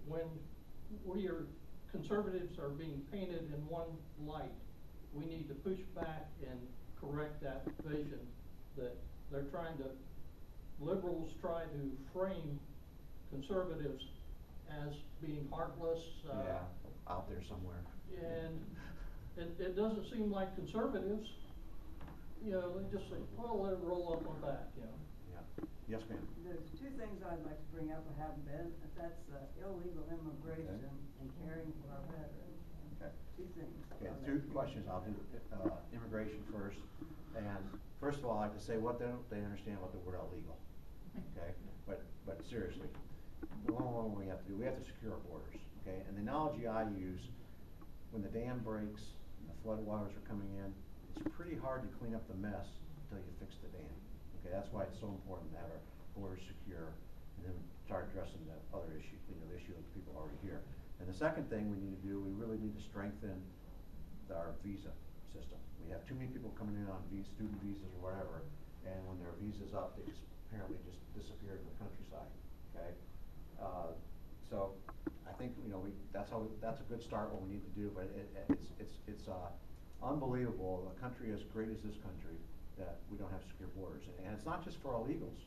when conservatives are being painted in one light, we need to push back and correct that vision that they're trying to, liberals try to frame conservatives as being heartless. Yeah, out there somewhere. And it doesn't seem like conservatives, you know, they just say, well, let it roll up on back, you know. Yeah. Yes, ma'am. There's two things I'd like to bring up that haven't been. That's illegal immigration and caring for our veterans. Okay. Two things. Okay, two questions. I'll do immigration first. And first of all, I like to say what they understand about the word illegal. Okay, but seriously, the one we have to do, we have to secure our borders. Okay, and the analogy I use, when the dam breaks and the flood waters are coming in, it's pretty hard to clean up the mess until you fix the dam. Okay, that's why it's so important to have our borders secure, and then start addressing the other issue, you know, the issue of the people already here. And the second thing we need to do, we really need to strengthen our visa system. We have too many people coming in on student visas or whatever, and when their visa's up, they just apparently just disappear in the countryside. Okay, so I think, you know, that's a good start. What we need to do, but it's unbelievable. A country as great as this country, that we don't have secure borders, and it's not just for illegals.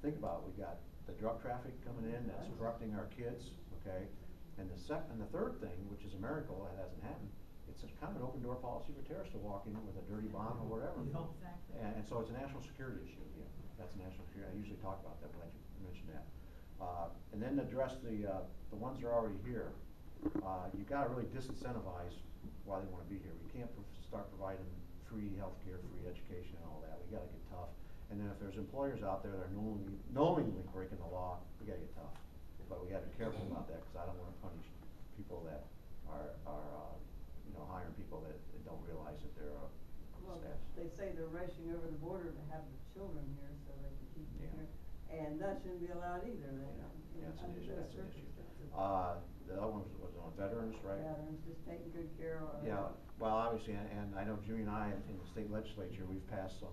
Think about it. We got the drug traffic coming in that's corrupting our kids. Okay, and the third thing, which is a miracle, it hasn't happened. It's kind of an open door policy for terrorists to walk in with a dirty bomb or whatever. Exactly. And so it's a national security issue. Yeah, that's a national security. I usually talk about that. I'm glad you mentioned that. And then address the ones that are already here. You got to really disincentivize why they want to be here. We can't start providing free health care, free education, and all that. We got to get tough. And then if there's employers out there that are knowingly breaking the law, we got to get tough. But we got to be careful about that, because I don't want to punish people that are you know, hiring people that don't realize that they're staff. They say they're rushing over the border to have the children here so they can keep them here, and that shouldn't be allowed either. That's an issue. That's an issue. The other one was on veterans, right? Veterans, just taking good care of. Yeah. Well, obviously, and I know Jimmy and I in the state legislature, we've passed some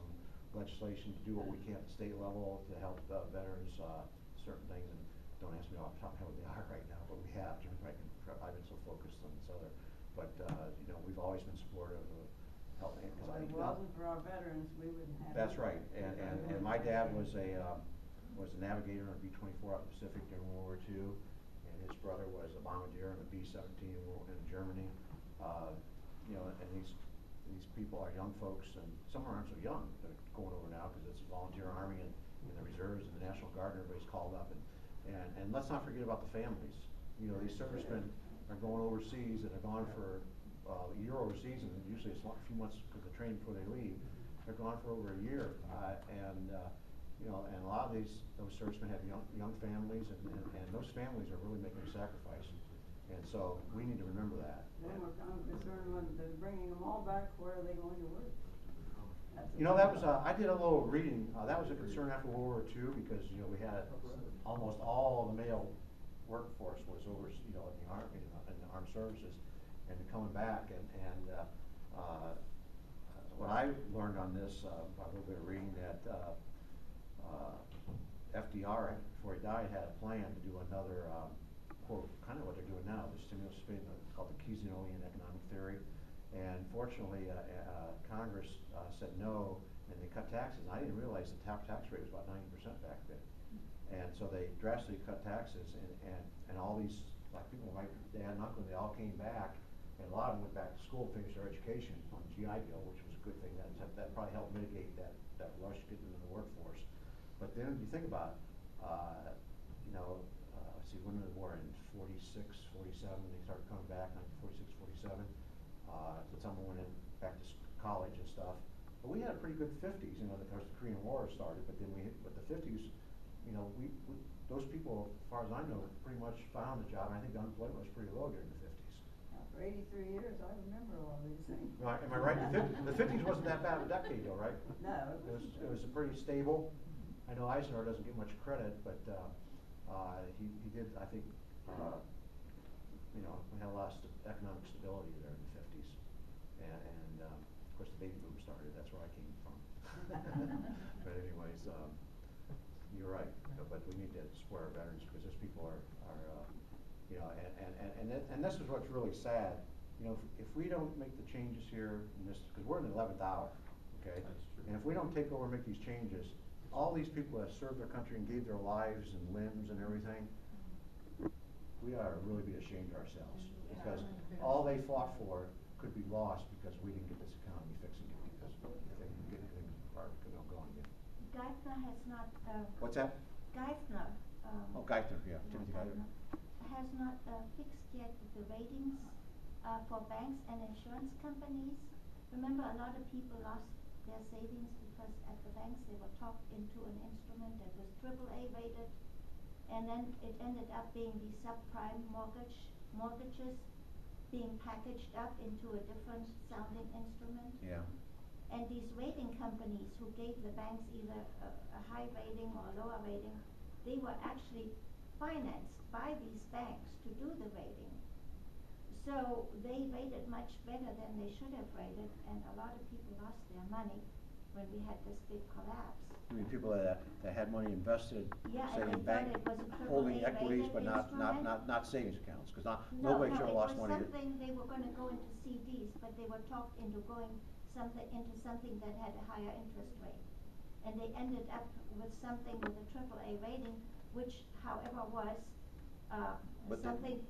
legislation to do what we can at the state level to help veterans certain things. And don't ask me off the top of my head what they are right now, but we have. Jimmy, I've been so focused on this other. But you know, we've always been supportive of helping. Well, if it wasn't for our veterans, we wouldn't have. That's right. And my dad was a navigator on a B-24 out in the Pacific during World War II, and his brother was a bombardier on a B-17 in Germany. You know, and these people are young folks, and some aren't so young. They're going over now because it's a volunteer army and the reserves and the National Guard. Everybody's called up, and let's not forget about the families. You know, these servicemen are going overseas, and they're gone for a year overseas, and usually it's a few months because of training before they leave. They're gone for over a year, you know, and a lot of those servicemen have young families, and those families are really making a sacrifice, and so we need to remember that. Then we're kind of concerned when they're bringing them all back. Where are they going to work? You know, that was I did a little reading. That was a concern after World War II, because you know we had almost all the male workforce was over, you know, in the army, in the armed services, and coming back, and what I learned on this by a little bit of reading, that FDR, before he died, had a plan to do another quote, kind of what they're doing now, the stimulus spending called the Keynesian economic theory, and fortunately Congress said no, and they cut taxes. And I didn't realize the tax rate was about 90% back then. And so they drastically cut taxes, and all these, like people like Dad and Uncle, they all came back, and a lot of them went back to school, finished their education on the GI Bill, which was a good thing. That probably helped mitigate that rush getting into the workforce. But then you think about, you know, let's see, when did the war in 46, 47, they started coming back, 1946, 47. So someone went in back to college and stuff. But we had a pretty good 50s, you know, of course the Korean War started, but then but the 50s, you know, those people, as far as I know, pretty much found a job. And I think the unemployment was pretty low during the 50s. For 83 years, I remember all these things. Right, am I right? The 50s wasn't that bad of a decade, though, right? No. It was pretty stable. I know Eisenhower doesn't get much credit, but he did, I think, you know, we had a lot of economic stability there in the 50s. And of course, the baby boom started. That's where I came from. But anyways, you're right. But we need to support our veterans, because those people are You know, and this is what's really sad. You know, if we don't make the changes here in this, because we're in the 11th hour, okay? That's true. And if we don't take over and make these changes, all these people that served their country and gave their lives and limbs and everything, we ought to really be ashamed of ourselves. Because all they fought for could be lost because we didn't get this economy fixing it, because if they didn't get things going again. Geithner has not, What's that? Geithner, Oh, Geithner, yeah, Timothy Geithner. has not fixed yet the ratings for banks and insurance companies. Remember, a lot of people lost their savings because at the banks they were talked into an instrument that was AAA rated, and then it ended up being the subprime mortgages being packaged up into a different sounding instrument. Yeah. And these rating companies who gave the banks either a high rating or a lower rating, they were actually financed by these banks to do the rating. So they rated much better than they should have rated, and a lot of people lost their money when we had this big collapse. I mean, people that had money invested, Yeah, say and in they thought bank, it was a AAA holding equities, rated but instrument. not savings accounts, because No, nobody should have lost money. it was something, they were gonna go into CDs, but they were talked into going into something that had a higher interest rate. And they ended up with something with a AAA rating, which however was, But something,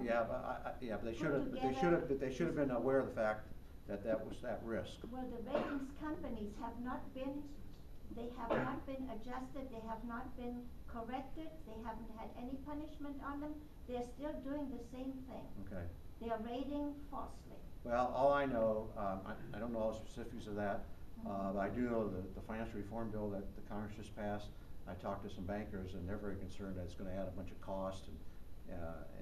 Yeah, but they put should have, together they should have been aware of the fact that that was at risk. well, the ratings companies have not been adjusted, they have not been corrected, they haven't had any punishment on them, they're still doing the same thing. Okay. They are rating falsely. Well, all I know, I don't know all the specifics of that, but I do know the financial reform bill that the Congress just passed. I talked to some bankers, and they're very concerned that it's going to add a bunch of cost and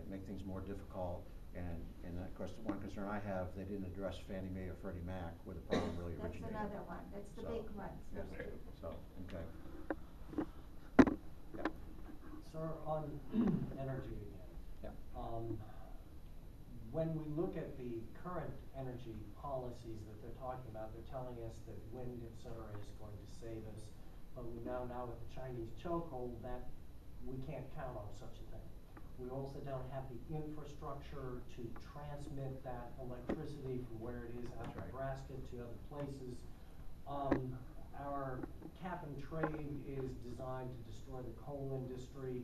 make things more difficult. And of course, the one concern I have, they didn't address Fannie Mae or Freddie Mac, where the problem really That's originated. another one, that's the big one, Yeah, so, okay. Yeah. Sir, on energy again. Yeah. When we look at the current energy policies that they're talking about, they're telling us that wind, et cetera, is going to save us. But we know now with the Chinese chokehold that we can't count on such a thing. We also don't have the infrastructure to transmit that electricity from where it is out of That's right. Nebraska to other places. Our cap and trade is designed to destroy the coal industry.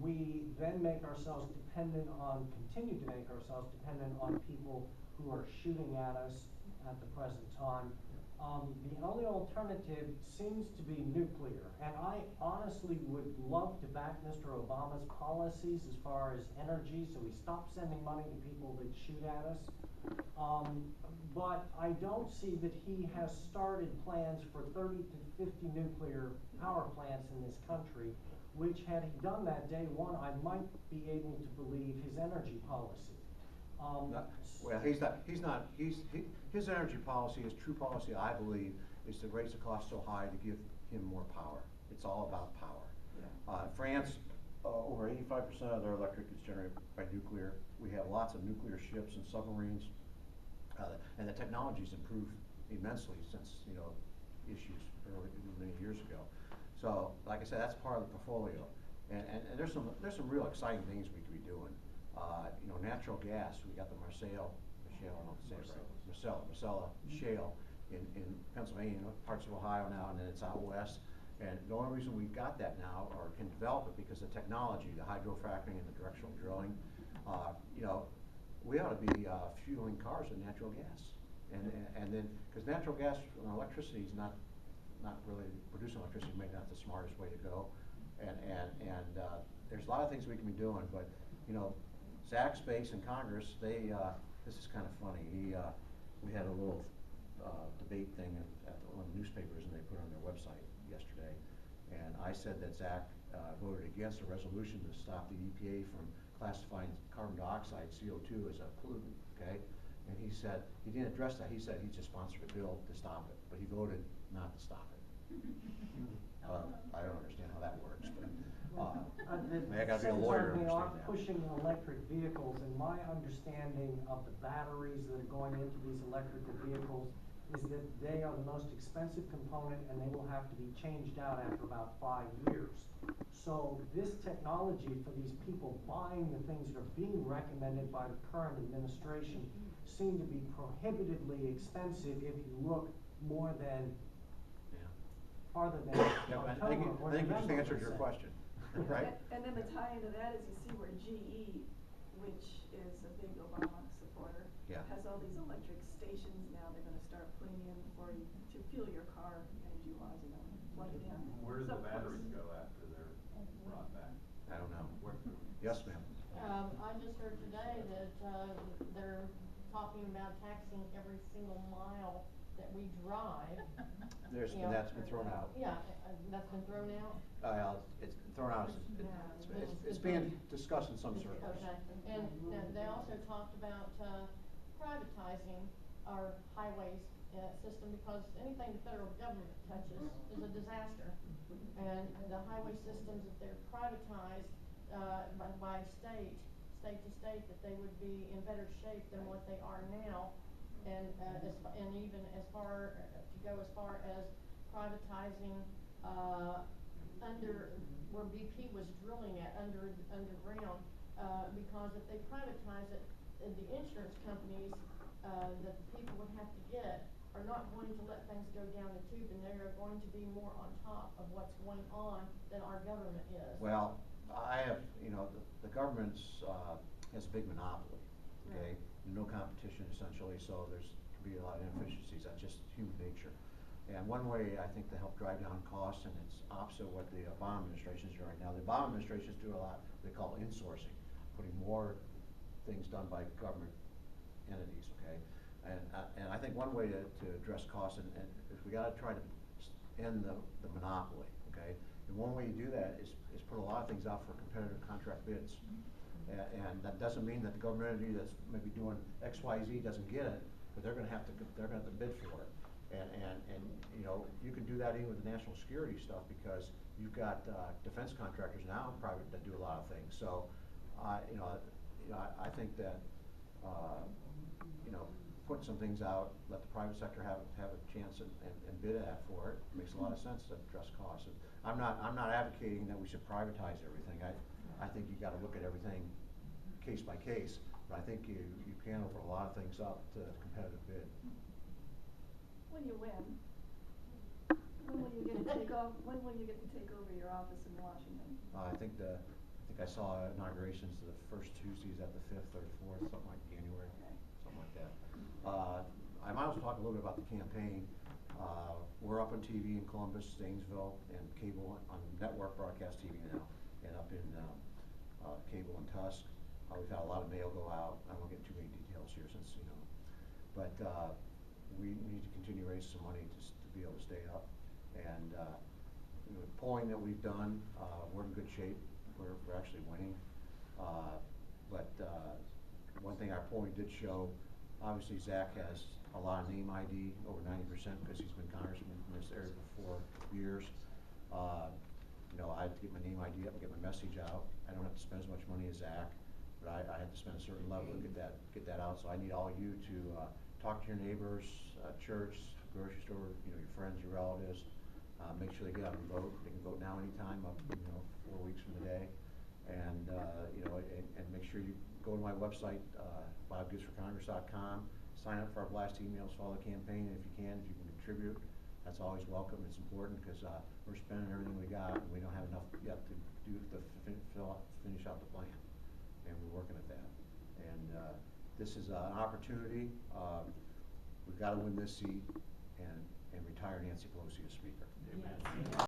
We then make ourselves dependent on, continue to make ourselves dependent on people who are shooting at us at the present time. The only alternative seems to be nuclear, and I honestly would love to back Mr. Obama's policies as far as energy, so we stop sending money to people that shoot at us. But I don't see that he has started plans for 30 to 50 nuclear power plants in this country, which had he done that day one, I might be able to believe his energy policy. Well, his energy policy, his true policy, I believe, is to raise the cost so high to give him more power. It's all about power. Yeah. France, over 85% of their electric is generated by nuclear. We have lots of nuclear ships and submarines, and the technology's improved immensely since, issues many years ago. So, like I said, that's part of the portfolio. And there's some real exciting things we could be doing. Natural gas, we got the Marcella shale in Pennsylvania, parts of Ohio now, and then it's out west. And the only reason we've got that now, or can develop it, because of technology, the hydrofracking and the directional drilling. We ought to be fueling cars with natural gas. And then, because natural gas and electricity is not really, producing electricity may not the smartest way to go. And there's a lot of things we can be doing, but, Zach Space in Congress, this is kind of funny. We had a little debate thing at one of the newspapers, and they put it on their website yesterday. And I said that Zach voted against a resolution to stop the EPA from classifying carbon dioxide, CO2, as a pollutant, okay? And he said, he didn't address that. He said he just sponsored a bill to stop it, but he voted not to stop it. I don't understand how that works, but I gotta be a lawyer to We are understand that. pushing electric vehicles, and my understanding of the batteries that are going into these electrical vehicles is that they are the most expensive component and they will have to be changed out after about 5 years. So this technology for these people buying the things that are being recommended by the current administration seem to be prohibitively expensive if you look more than farther than Yeah, but I October think, or I think you just November, answered your per se. question, right? And then the tie into that is you see where GE, which is a big Obama supporter, Yeah. has all these electric stations now they're gonna start putting in for you to fuel your car energy-wise, you know, plug it in. Where do So, the batteries go after they're brought back? I don't know. Where? Yes, ma'am. I just heard today that, they're talking about taxing every single mile that we drive. And that's been thrown out. Yeah, that's been thrown out? It's thrown out, it's being discussed in some circles. Okay, and they also talked about, privatizing our highways, system, because anything the federal government touches is a disaster. And the highway systems, if they're privatized, by state to state, that they would be in better shape than what they are now. And, and even as far, to go as far as privatizing, under, where BP was drilling at, underground, because if they privatize it, the insurance companies, that the people would have to get are not going to let things go down the tube, and they are going to be more on top of what's going on than our government is. Well, I have, the government's, has a big monopoly, okay? No competition essentially, so there's can be a lot of inefficiencies. That's just human nature. And one way, I think, to help drive down costs, and it's opposite what the Obama administration is doing right now. The Obama administration is doing a lot they call insourcing, putting more things done by government entities, okay? And I think one way to address costs, and is we gotta try to end the monopoly, okay? And one way you do that is put a lot of things out for competitive contract bids. And that doesn't mean that the government entity that's maybe doing X, Y, Z doesn't get it, but they're gonna have to bid for it. And you can do that even with the national security stuff, because you've got defense contractors now, private, that do a lot of things. So, I think that putting some things out, let the private sector have a chance and bid for it, makes a lot of sense to address costs. And I'm not advocating that we should privatize everything. I think you got to look at everything case by case, but I think you can open a lot of things up to competitive bid. When you win, when will you get to take off, when will you get to take over your office in Washington? I think I saw inaugurations the first Tuesdays at the 5th or 4th, something like January, something like that. I might as well talk a little bit about the campaign. We're up on TV in Columbus, Zanesville, and cable on network broadcast TV now, and up in cable in Tusk. We've had a lot of mail go out. I won't get too many details here since, but we need to continue to raise some money to be able to stay up. And the polling that we've done, we're in good shape. We're actually winning. But one thing our polling did show, obviously Zach has a lot of name ID, over 90%, because he's been congressman in this area for 4 years. I have to get my name ID up and get my message out. I don't have to spend as much money as Zach, but I have to spend a certain level to get that out. So I need all you to talk to your neighbors, church, grocery store, your friends, your relatives. Make sure they get out and vote. They can vote now anytime up, 4 weeks from today. And and make sure you go to my website, BobGibbsForCongress.com. Sign up for our blast emails, follow the campaign, and if you can contribute, that's always welcome. It's important because we're spending everything we got, and we don't have enough yet to finish out the plan, and we're working at that. And this is an opportunity. We've got to win this seat and retire Nancy Pelosi as Speaker. Amen.